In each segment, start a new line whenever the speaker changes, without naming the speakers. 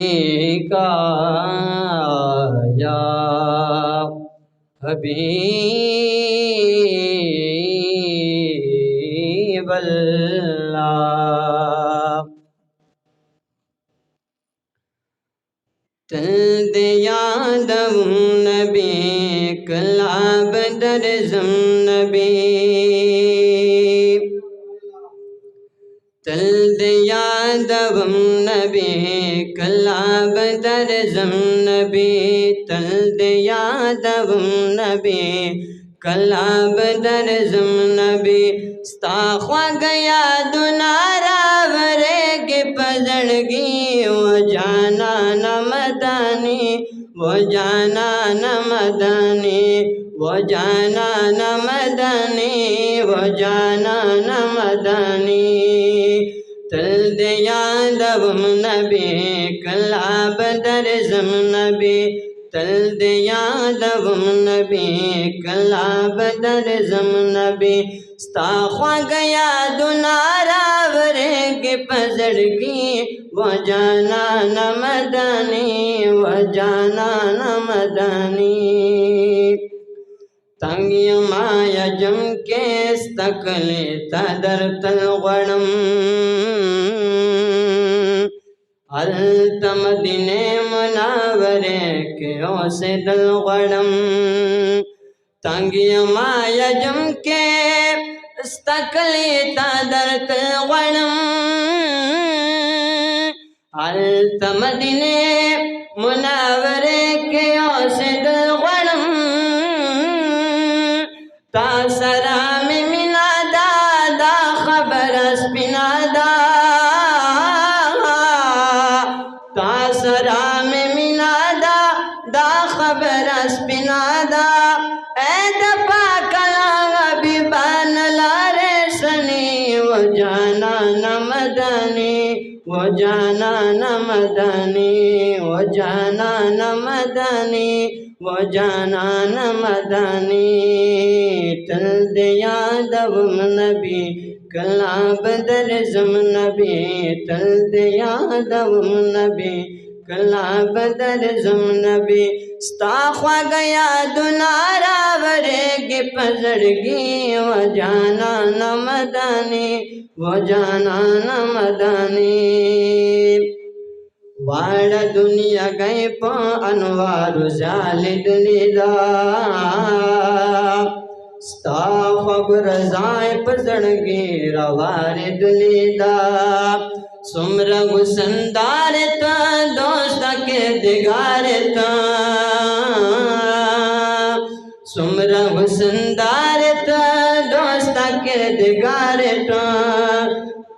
का या हबीब अल्लाह। तल्द यादव नबी कलाब दरजम नबी, तल्द यादव नबी कलाब दरजम नबी, तल्द यादव नबी कलाब दरजम नबी। स्ताख्वा गया दुनारा वरे के पजड़गी, वो जाना न मदानी, वो जाना न मदानी, वो जाना न मदानी, वो जाना न मदानी। तल्द यादव नबी कलाब दरजम नबी, तल्द यादव नबी कलाब दरजम नबी। स्ताख्वा गया दुनारा वरे के पजड़गी, वो जाना न मदानी, वो जाना न मदानी। तंगी माया जम के स्तकले तदर तलगड़म, अल्तमदीने मुनावरे के ओसे दलगड़म। तंगी माया जम के स्तकले तदर तलगड़म, अल्तमदीने मुनावरे के ओसे दलगड़म। तासरा में मिला दादा खबर स्पिनादा, तासरा में मिला दादा खबर स्पिनादा। ऐद पाकला बिबान लारे सनी, वो जाना न मदानी, वो जाना न मदानी, वो जाना न मदानी, वो जाना न मदानी। तल्द यादव नबी कलाब दरजम नबी, तल्द यादव नबी कलाब दरजम नबी। स्ताख्वा गया दुनारा वरे के पजड़गी, वो जाना न मदानी, वो जाना न मदानी। वाड़ा दुनिया गए पा अनवारु जालिद लीदा, स्ता खबर जाए पजड़गी रवारे दुलीदा। सुमरा गुसंदार ता दोस्त के दिगार ता, सुमरा गुसंदार ता दोस्त के दिगार ता।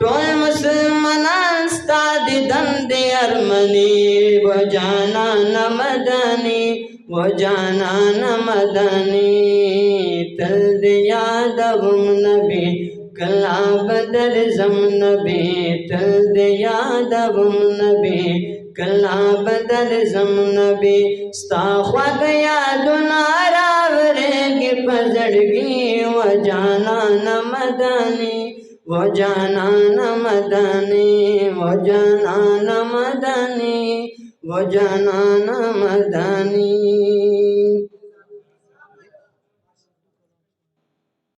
टोल मुसलमानान स्ता दिदन दे अरमनी, वो जाना न मदानी, वो जाना न मदानी। तल्द यादव नबी कलाब दरजम नबी, तल्द यादव नबी कलाब दरजम नबी। स्ताख्वा गया दुनारा वरे के पजड़गी, वो जाना न मदानी, वो जाना न मदानी, वो जाना न मदानी, वो जाना न मदानी।